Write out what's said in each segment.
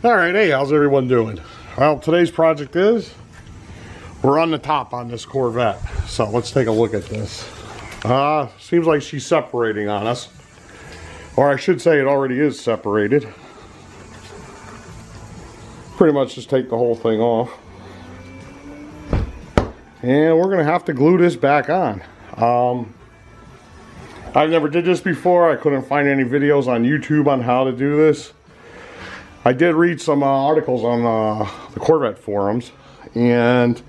Alright, hey, how's everyone doing? Well, today's project is we're on the top on this Corvette. So let's take a look at this. Seems like she's separating on us. Or I should say it already is separated. Pretty much just take the whole thing off. And we're going to have to glue this back on. I've never did this before. I couldn't find any videos on YouTube on how to do this. I did read some articles on the Corvette forums, and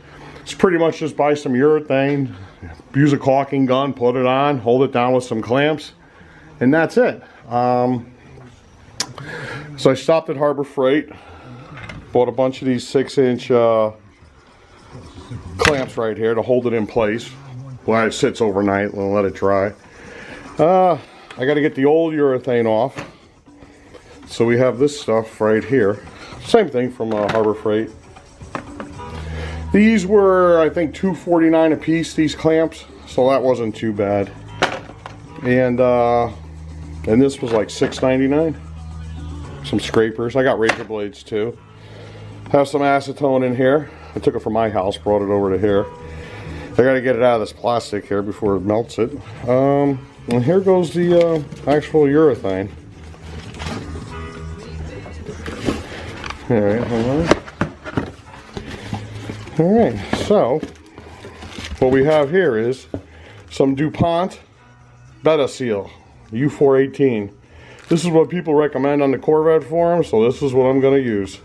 it's pretty much just buy some urethane, use a caulking gun, put it on, hold it down with some clamps, and that's it. So I stopped at Harbor Freight, bought a bunch of these 6-inch clamps right here to hold it in place while it sits overnight and let it dry. I got to get the old urethane off. So we have this stuff right here. Same thing from Harbor Freight. These were, I think, $2.49 a piece, these clamps. So that wasn't too bad. And this was like $6.99. Some scrapers. I got razor blades too. Have some acetone in here. I took it from my house, brought it over to here. I got to get it out of this plastic here before it melts it. And here goes the actual urethane. Alright, hold on. Alright, so what we have here is some DuPont Beta Seal U418. This is what people recommend on the Corvette forum, so this is what I'm going to use.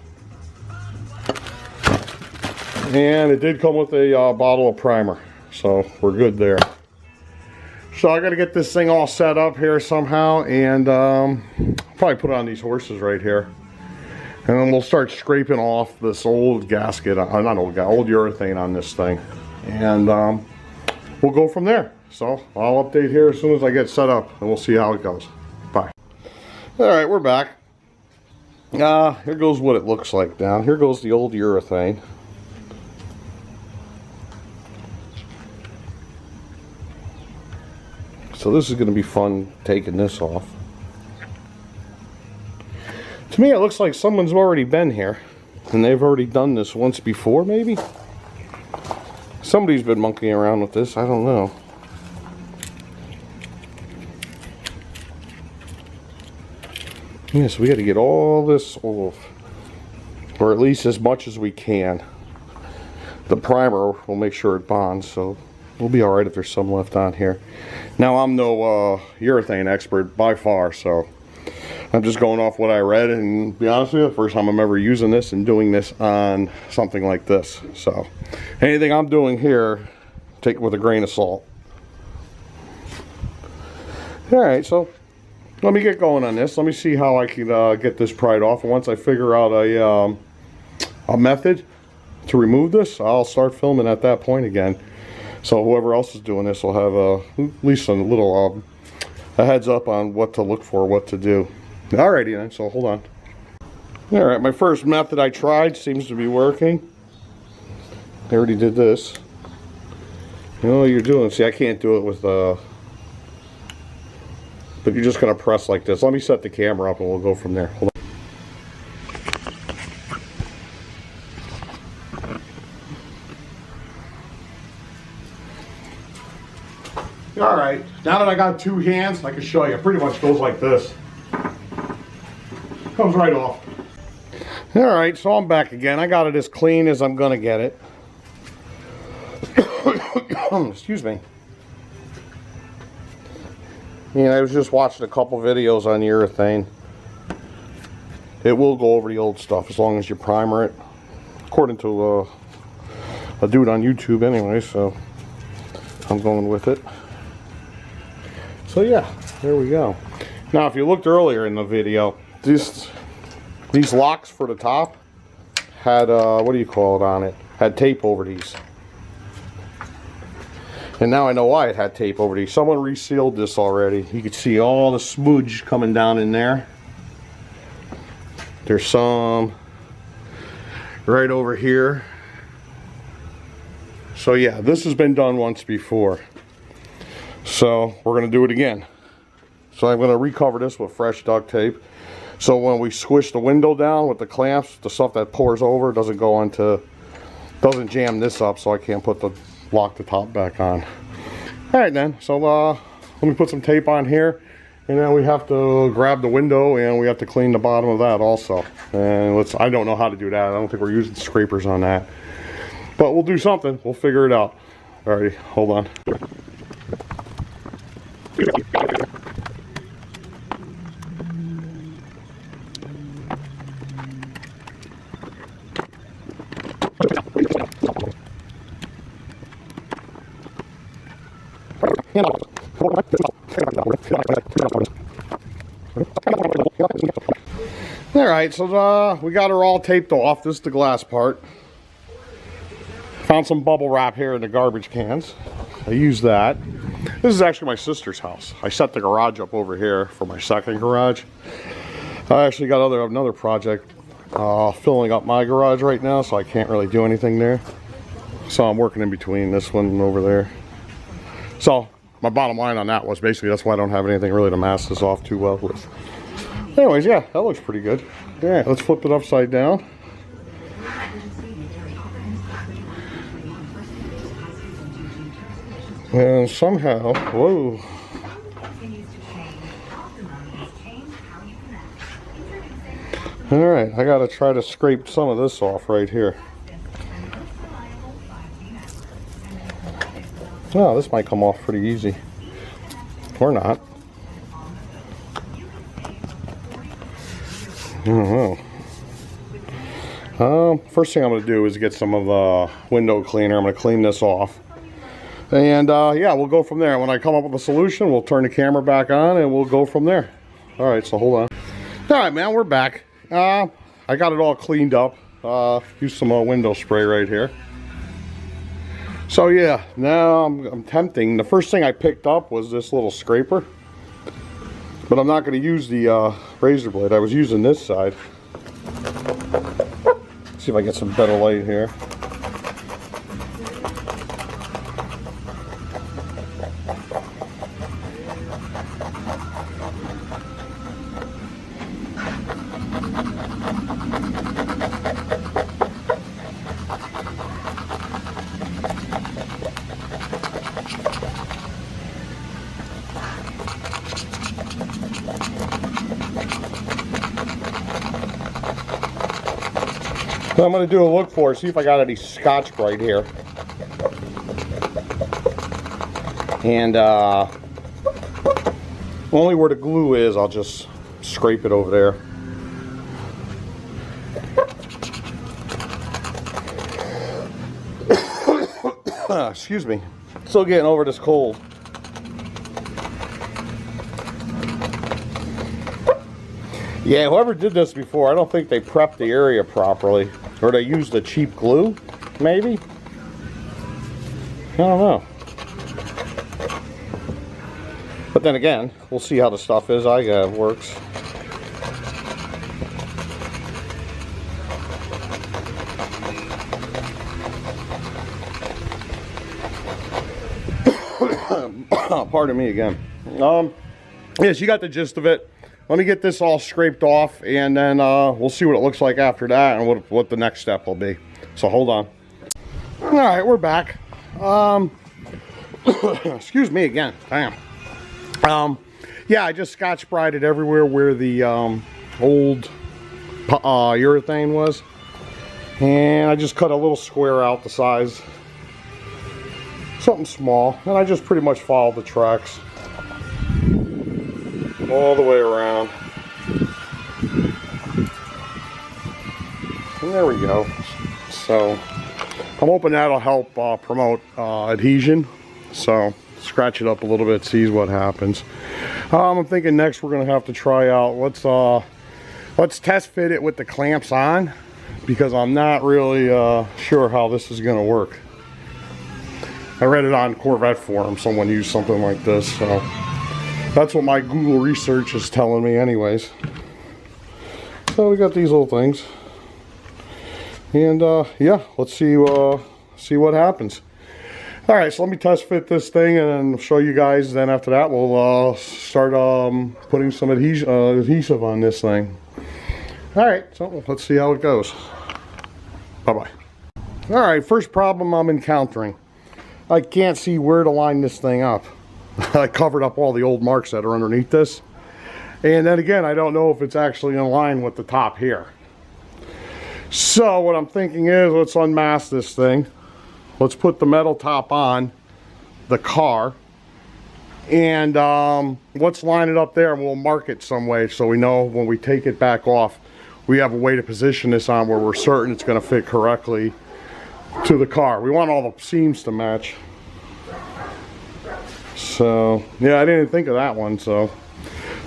And it did come with a bottle of primer, so we're good there. So I got to get this thing all set up here somehow, and probably put it on these horses right here. And then we'll start scraping off this old gasket, not old urethane on this thing. And we'll go from there. So I'll update here as soon as I get set up, and we'll see how it goes. Bye. Alright, we're back. Here goes what it looks like down. Here goes the old urethane. So this is going to be fun taking this off. To me, it looks like someone's already been here, and they've already done this once before, maybe? Somebody's been monkeying around with this, I don't know. Yeah, so we got to get all this off, or at least as much as we can. The primer will make sure it bonds, so we'll be alright if there's some left on here. Now, I'm no urethane expert by far, so I'm just going off what I read, and to be honest with you, the first time I'm ever using this and doing this on something like this. So anything I'm doing here, take it with a grain of salt. Alright, so let me get going on this. Let me see how I can get this pried off. And once I figure out a method to remove this, I'll start filming at that point again. So whoever else is doing this will have at least a little a heads up on what to look for, what to do. Alrighty then, so hold on. Alright, my first method I tried seems to be working. I already did this. You know what you're doing. See, I can't do it with but you're just going to press like this. Let me set the camera up and we'll go from there. Hold on. Alright, now that I got two hands, I can show you. It pretty much goes like this. Comes right off. Alright, so I'm back again. I got it as clean as I'm going to get it. Excuse me. Yeah, I was just watching a couple videos on urethane. It will go over the old stuff as long as you primer it. According to a dude on YouTube anyway, so I'm going with it. So yeah, there we go. Now if you looked earlier in the video, these locks for the top had, what do you call it on it? Had tape over these. And now I know why it had tape over these. Someone resealed this already. You can see all the smudge coming down in there. There's some right over here. So yeah, this has been done once before. So we're going to do it again. So I'm going to recover this with fresh duct tape. So when we squish the window down with the clamps, the stuff that pours over doesn't jam this up, so I can't lock the top back on. All right then, so let me put some tape on here, and then we have to grab the window and we have to clean the bottom of that also. And I don't know how to do that. I don't think we're using scrapers on that, but we'll do something. We'll figure it out. Alrighty, hold on. Alright, so we got her all taped off. This is the glass part. Found some bubble wrap here in the garbage cans. I used that. This is actually my sister's house. I set the garage up over here for my second garage. I actually got another project filling up my garage right now, so I can't really do anything there. So I'm working in between this one and over there. So my bottom line on that was basically that's why I don't have anything really to mask this off too well with. Anyways, yeah, that looks pretty good. Yeah, let's flip it upside down. And somehow, whoa. Alright, I gotta try to scrape some of this off right here. Oh, this might come off pretty easy. Or not. I don't know. First thing I'm going to do is get some of the window cleaner. I'm going to clean this off. And yeah, we'll go from there. When I come up with a solution, we'll turn the camera back on and we'll go from there. Alright, so hold on. Alright, man, we're back. I got it all cleaned up. Used some window spray right here. So yeah, now I'm tempting. The first thing I picked up was this little scraper. But I'm not going to use the razor blade. I was using this side. See if I get some better light here. So I'm going to do a look for, see if I got any Scotch Brite here. And only where the glue is, I'll just scrape it over there. Excuse me. Still getting over this cold. Yeah, whoever did this before, I don't think they prepped the area properly. Or they used a cheap glue, maybe? I don't know. But then again, we'll see how the stuff is I got works. Pardon me again. Yes, you got the gist of it. Let me get this all scraped off, and then we'll see what it looks like after that and what the next step will be. So hold on. All right, we're back. Excuse me again. Damn. Yeah, I just Scotch Brited everywhere where the old urethane was. And I just cut a little square out the size. Something small. And I just pretty much followed the tracks all the way around. And there we go. So I'm hoping that'll help promote adhesion. So scratch it up a little bit, see what happens. I'm thinking next we're gonna have to try out, let's test fit it with the clamps on, because I'm not really sure how this is gonna work. I read it on Corvette forum, someone used something like this, so that's what my Google research is telling me anyways. So we got these little things. And yeah, let's see what happens. All right, so let me test fit this thing and then show you guys. Then after that, we'll start putting some adhesive on this thing. All right, so let's see how it goes. Bye-bye. All right, first problem I'm encountering. I can't see where to line this thing up. I covered up all the old marks that are underneath this. And then again, I don't know if it's actually in line with the top here. So what I'm thinking is, let's unmask this thing. Let's put the metal top on the car. And let's line it up there and we'll mark it some way so we know when we take it back off, we have a way to position this on where we're certain it's going to fit correctly to the car. We want all the seams to match. So, yeah, I didn't think of that one, so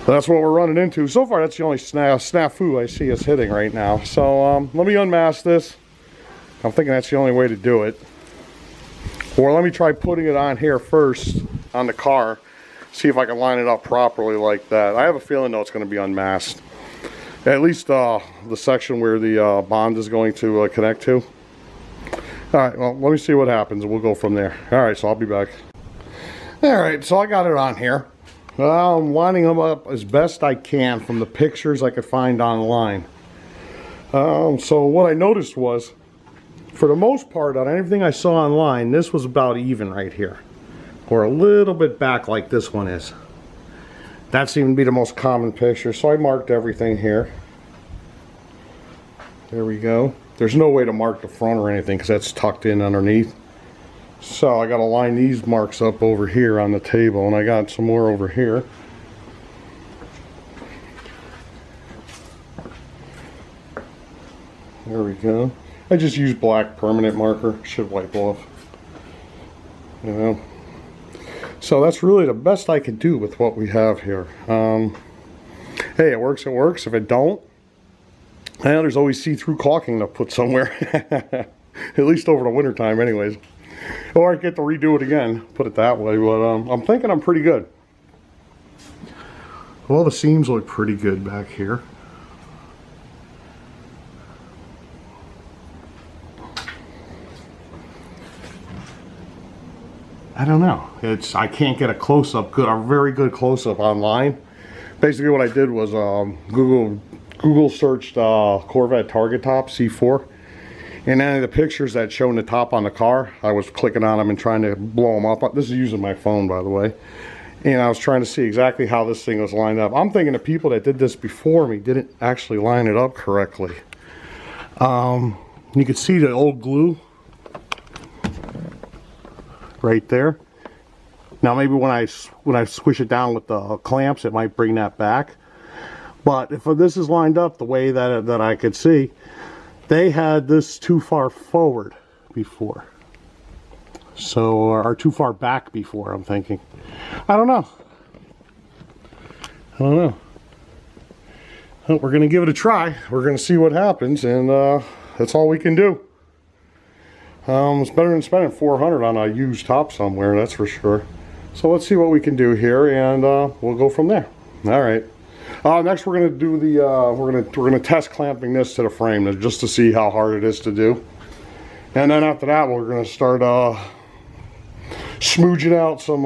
that's what we're running into. So far, that's the only snafu I see us hitting right now. So, let me unmask this. I'm thinking that's the only way to do it. Or let me try putting it on here first, on the car, see if I can line it up properly like that. I have a feeling, though, it's going to be unmasked. At least the section where the bond is going to connect to. All right, well, let me see what happens, and we'll go from there. All right, so I'll be back. All right, so I got it on here. I'm lining them up as best I can from the pictures I could find online. So what I noticed was, for the most part, on everything I saw online, this was about even right here. Or a little bit back like this one is. That seemed to be the most common picture, so I marked everything here. There we go. There's no way to mark the front or anything because that's tucked in underneath. So I got to line these marks up over here on the table, and I got some more over here. There we go. I just used black permanent marker. Should wipe off. You know. So that's really the best I could do with what we have here. Hey, it works, it works. If it don't, well, there's always see-through caulking to put somewhere. At least over the winter time anyways. Or I get to redo it again, put it that way. But I'm thinking I'm pretty good. Well, the seams look pretty good back here. I don't know. I can't get a close-up, a very good close-up online. Basically what I did was Google searched Corvette Targa top, C4. And any of the pictures that showed the top on the car, I was clicking on them and trying to blow them up. This is using my phone, by the way. And I was trying to see exactly how this thing was lined up. I'm thinking the people that did this before me didn't actually line it up correctly. You can see the old glue right there. Now maybe when I squish it down with the clamps, it might bring that back. But if this is lined up the way that I could see, they had this too far forward before. So, or too far back before, I'm thinking. I don't know. Well, we're going to give it a try. We're going to see what happens, and that's all we can do. It's better than spending $400 on a used top somewhere, that's for sure. So let's see what we can do here, and we'll go from there. All right. Next, we're going to do the we're going to test clamping this to the frame just to see how hard it is to do. And then after that, we're going to start smooching out some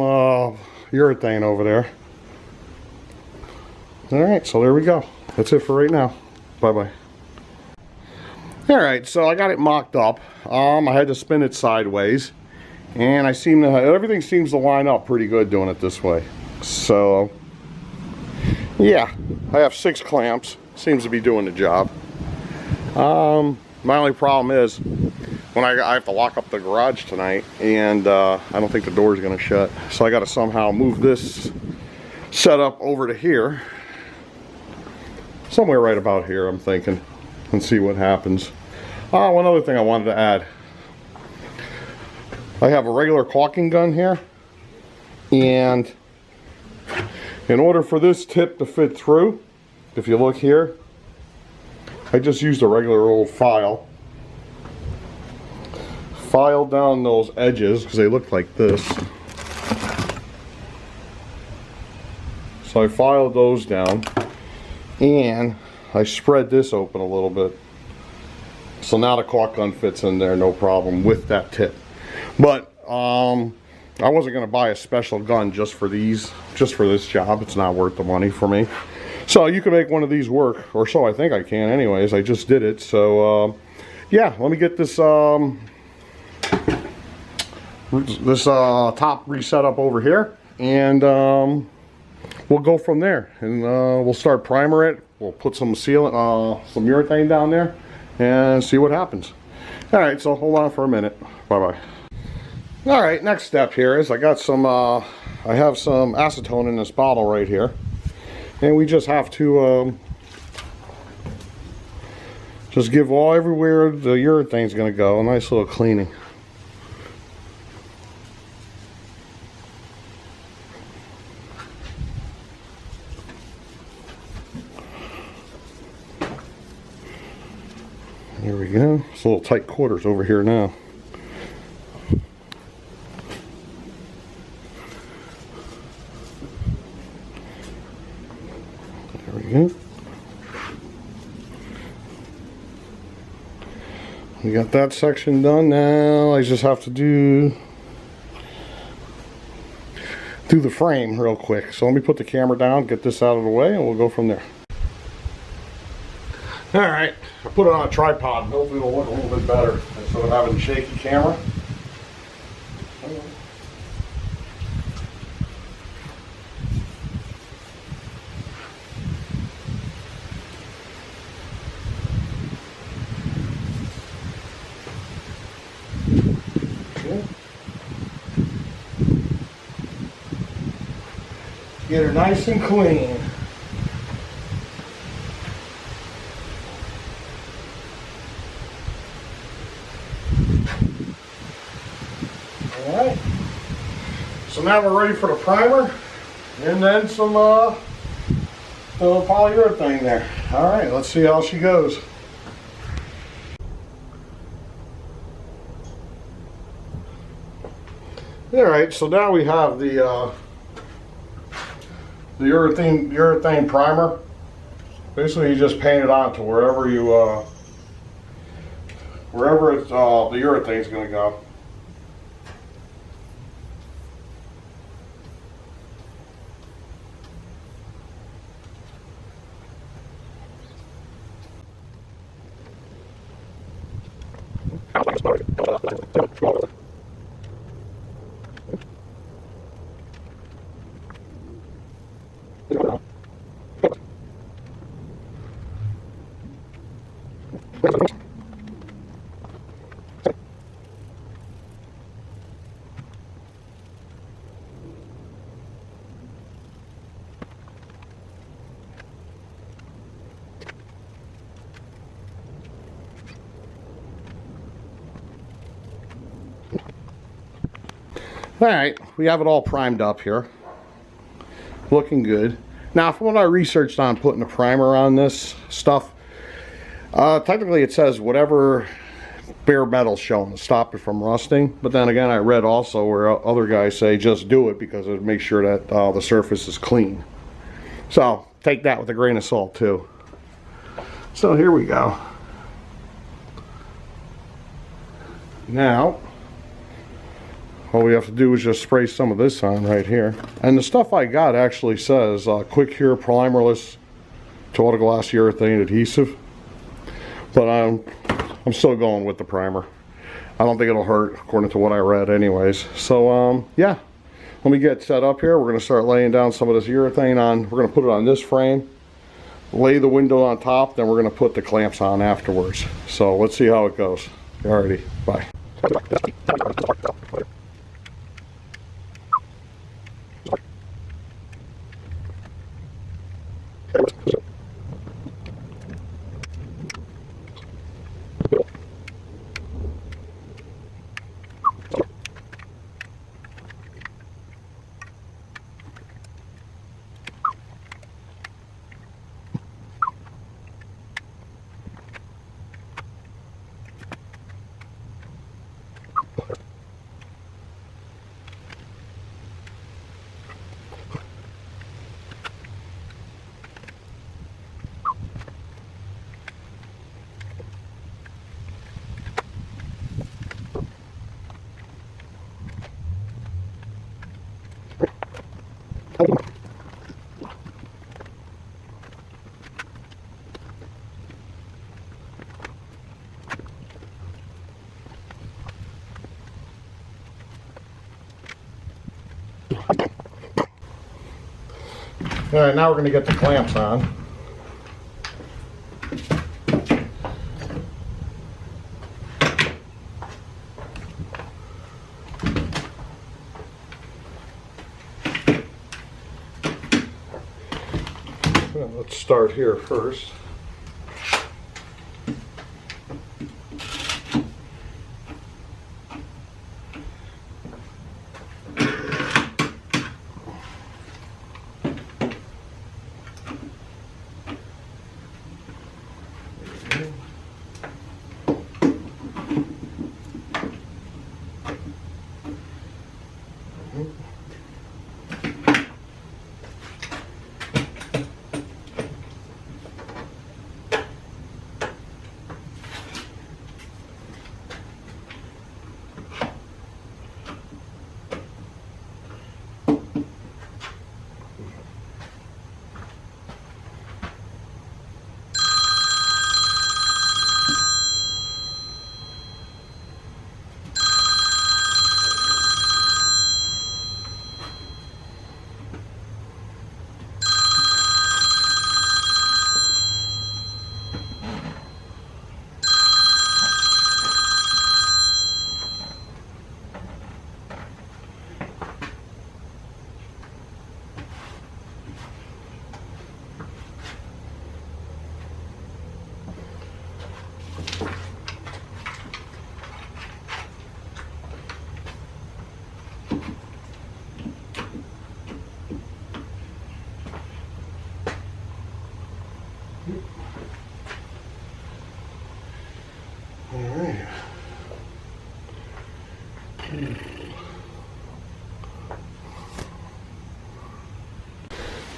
urethane over there. All right, so there we go. That's it for right now. Bye-bye. All right, so I got it mocked up. I had to spin it sideways, and everything seems to line up pretty good doing it this way. So yeah, I have 6 clamps. Seems to be doing the job. My only problem is when I have to lock up the garage tonight, and I don't think the door is going to shut. So I got to somehow move this setup over to here, somewhere right about here, I'm thinking, and see what happens. One other thing I wanted to add. I have a regular caulking gun here, and in order for this tip to fit through, if you look here, I just used a regular old file. Filed down those edges because they look like this. So I filed those down, and I spread this open a little bit. So now the caulk gun fits in there no problem with that tip. But I wasn't going to buy a special gun just for this job. It's not worth the money for me. So you can make one of these work, or so I think I can anyways. I just did it. So yeah, let me get this top reset up over here, and we'll go from there. And we'll start primer it. We'll put some sealant, some urethane down there, and see what happens. All right, so hold on for a minute. Bye-bye. All right, next step here is I got some, I have some acetone in this bottle right here. And we just have to just give everywhere the urethane's going to go a nice little cleaning. There we go. It's a little tight quarters over here now. There we go. We got that section done. Now I just have to do the frame real quick. So let me put the camera down, get this out of the way, and we'll go from there. Alright, I put it on a tripod. Hopefully it'll look a little bit better instead of having a shaky camera. Get her nice and clean. Alright. So now we're ready for the primer and then some polyurethane there. Alright, let's see how she goes. Alright, so now we have the urethane primer. Basically, you just paint it on to wherever you wherever it's, the urethane's going to go. Alright, we have it all primed up here. Looking good. Now, from what I researched on putting a primer on this stuff, technically it says whatever bare metal's shown to stop it from rusting. But then again, I read also where other guys say just do it because it makes sure that the surface is clean. So, take that with a grain of salt too. So here we go. Now, all we have to do is just spray some of this on right here. And the stuff I got actually says quick cure primerless to auto glass urethane adhesive. But I'm still going with the primer. I don't think it'll hurt according to what I read anyways. So yeah, let me get set up here. We're going to start laying down some of this urethane on. We're going to put it on this frame, lay the window on top, then we're going to put the clamps on afterwards. So let's see how it goes. Alrighty, bye. All right, now we're going to get the clamps on. Well, let's start here first.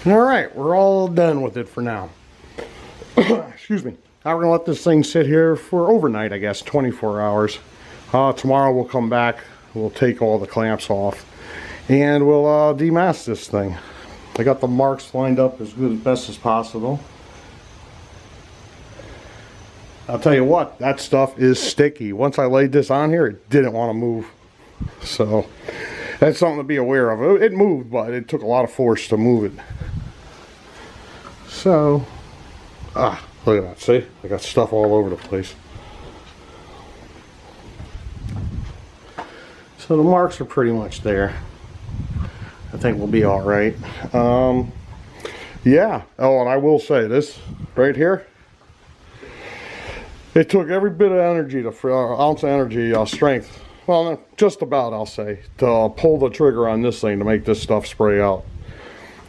All right, we're all done with it for now. Excuse me. Now we're gonna let this thing sit here for overnight, I guess, 24 hours. Tomorrow we'll come back, we'll take all the clamps off, and we'll demask this thing. I got the marks lined up as good as best as possible. I'll tell you what, that stuff is sticky. Once I laid this on here, it didn't want to move. So that's something to be aware of. It moved, but it took a lot of force to move it. So, look at that, see? I got stuff all over the place. So the marks are pretty much there. I think we'll be all right. Yeah, oh, and I will say this right here. It took every bit of energy, ounce of energy, strength, well, just about, I'll say, to pull the trigger on this thing to make this stuff spray out.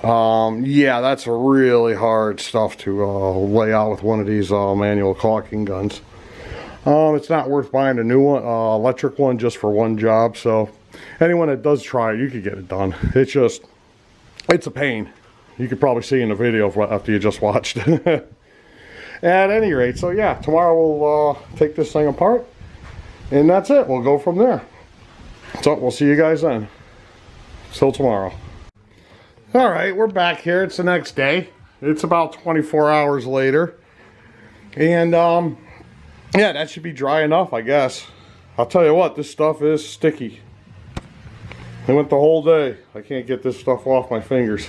Yeah, that's really hard stuff to lay out with one of these manual caulking guns. It's not worth buying a new one, electric one, just for one job. So anyone that does try it, you could get it done. It's a pain. You could probably see in the video after you just watched. At any rate, so yeah, tomorrow we'll take this thing apart, and that's it. We'll go from there. So we'll see you guys then. Till tomorrow. All right, we're back here. It's the next day. It's about 24 hours later, and yeah, that should be dry enough, I guess. I'll tell you what, this stuff is sticky. I went the whole day. I can't get this stuff off my fingers.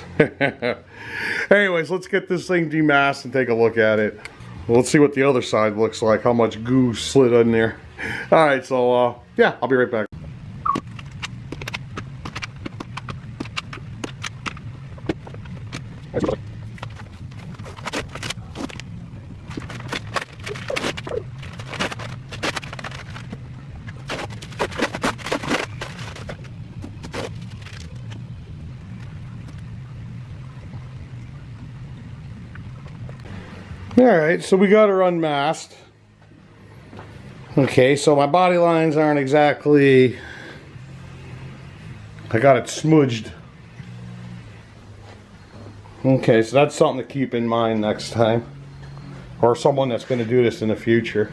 Anyways, let's get this thing demasked and take a look at it. Let's see what the other side looks like, how much goo slid in there. All right, so yeah, I'll be right back. Alright, so we got her unmasked. Okay, so my body lines aren't exactly... I got it smudged. Okay, so that's something to keep in mind next time. Or someone that's going to do this in the future.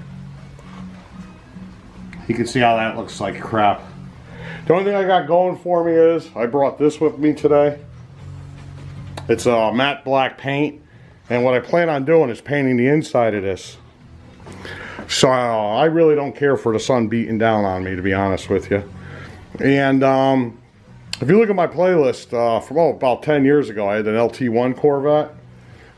You can see how that looks like crap. The only thing I got going for me is I brought this with me today. It's a matte black paint. And what I plan on doing is painting the inside of this. So I really don't care for the sun beating down on me, to be honest with you. And If you look at my playlist from about 10 years ago, I had an LT1 Corvette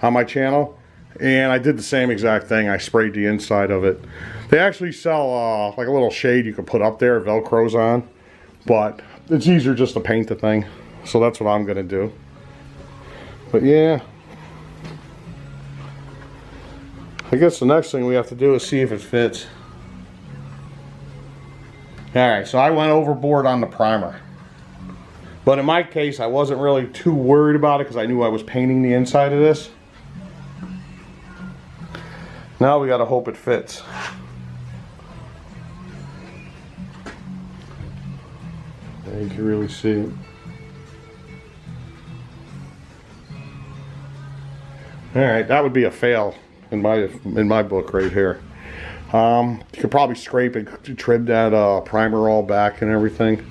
on my channel, and I did the same exact thing. I sprayed the inside of it. They actually sell like a little shade you can put up there, Velcro's on, but it's easier just to paint the thing. So that's what I'm gonna do. But yeah, I guess the next thing we have to do is see if it fits. Alright, so I went overboard on the primer. But in my case, I wasn't really too worried about it because I knew I was painting the inside of this. Now we gotta hope it fits. Yeah, you can really see it. Alright, that would be a fail in my book right here. You could probably scrape and trim that primer all back and everything.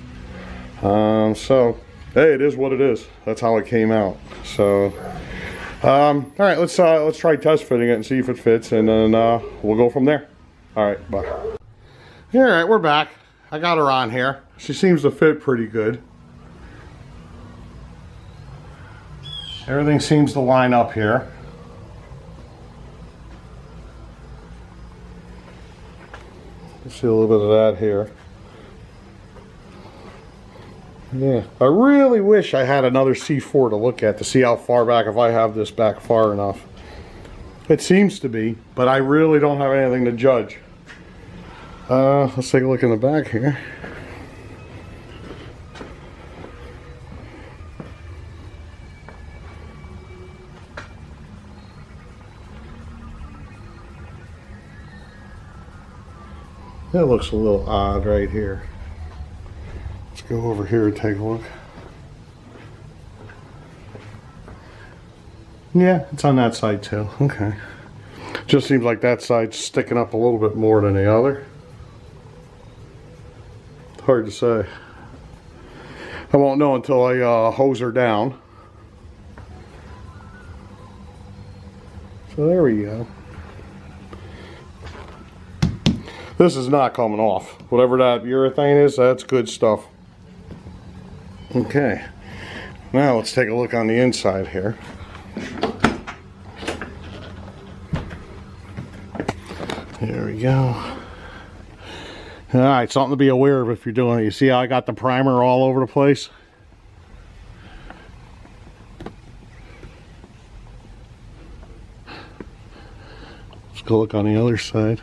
So hey, it is what it is. That's how it came out. So all right, let's try test fitting it and see if it fits, and then we'll go from there. All right, bye. All right, we're back. I got her on here. She seems to fit pretty good. Everything seems to line up here. See a little bit of that here. Yeah, I really wish I had another C4 to look at to see how far back, if I have this back far enough. It seems to be, but I really don't have anything to judge. Let's take a look in the back here. That looks a little odd right here. Let's go over here and take a look. Yeah, it's on that side too. Okay. Just seems like that side's sticking up a little bit more than the other. Hard to say. I won't know until I hose her down. So there we go. This is not coming off. Whatever that urethane is, that's good stuff. Okay, now let's take a look on the inside here. There we go. Alright, something to be aware of if you're doing it. You see how I got the primer all over the place? Let's go look on the other side.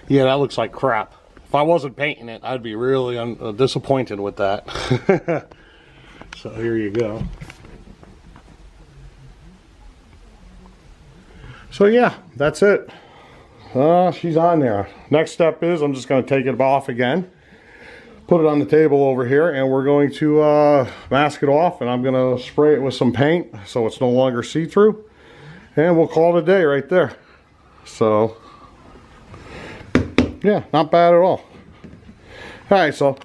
Yeah, that looks like crap. If I wasn't painting it, I'd be really disappointed with that. So here you go. So yeah, that's it. She's on there. Next step is I'm just going to take it off again, put it on the table over here, and we're going to mask it off, and I'm going to spray it with some paint so it's no longer see-through, and we'll call it a day right there. So yeah, not bad at all. Alright, so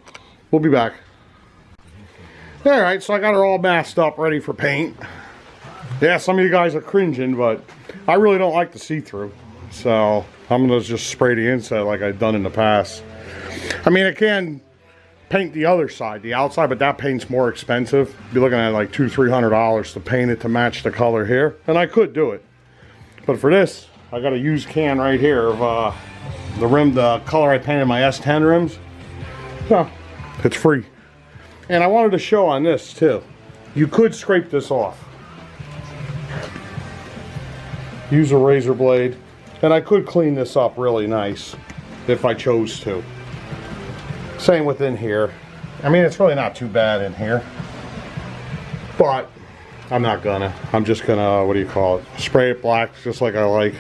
we'll be back. Alright, so I got her all masked up, ready for paint. Yeah, some of you guys are cringing, but I really don't like the see-through. So I'm going to just spray the inside like I've done in the past. I mean, I can paint the other side, the outside, but that paint's more expensive. You're looking at like $200-300 to paint it to match the color here. And I could do it. But for this, I got a used can right here of the rim, the color I painted my S10 rims. So it's free. And I wanted to show on this too. You could scrape this off. Use a razor blade. And I could clean this up really nice if I chose to. Same within here. I mean, it's really not too bad in here. But I'm not gonna. I'm just gonna, what do you call it? Spray it black just like I like.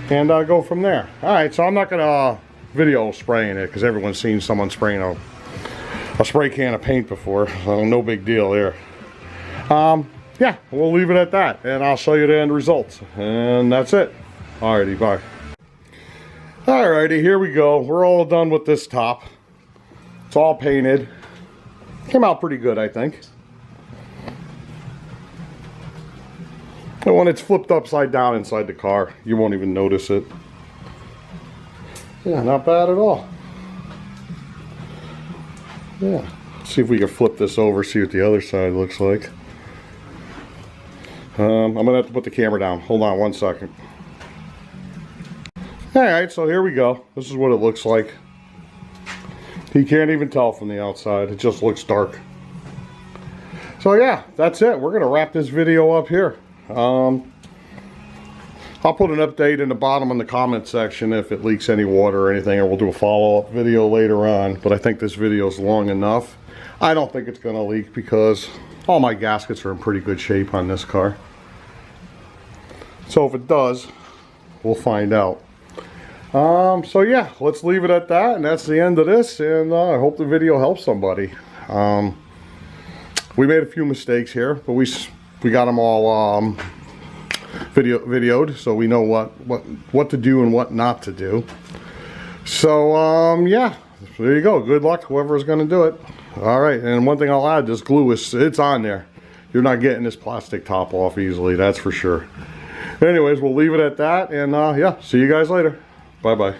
And go from there. Alright, so I'm not gonna video spraying it because everyone's seen someone spraying a spray can of paint before, so no big deal there. Yeah, we'll leave it at that, and I'll show you the end results, and that's it. Alrighty, bye. Alrighty, here we go. We're all done with this top. It's all painted. Came out pretty good, I think. And when it's flipped upside down inside the car, you won't even notice it. Yeah, not bad at all. Yeah. Let's see if we can flip this over, see what the other side looks like. I'm going to have to put the camera down. Hold on one second. Alright, so here we go. This is what it looks like. You can't even tell from the outside. It just looks dark. So yeah, that's it. We're going to wrap this video up here. I'll put an update in the bottom in the comment section if it leaks any water or anything, or we'll do a follow-up video later on. But I think this video is long enough. I don't think it's going to leak because all my gaskets are in pretty good shape on this car. So if it does, we'll find out. So yeah, let's leave it at that, and that's the end of this, and I hope the video helps somebody. We made a few mistakes here, but we got them all videoed, so we know what to do and what not to do. So yeah, there you go. Good luck, whoever's going to do it. All right, and one thing I'll add, this glue it's on there. You're not getting this plastic top off easily, that's for sure. Anyways, we'll leave it at that, and yeah, see you guys later. Bye-bye.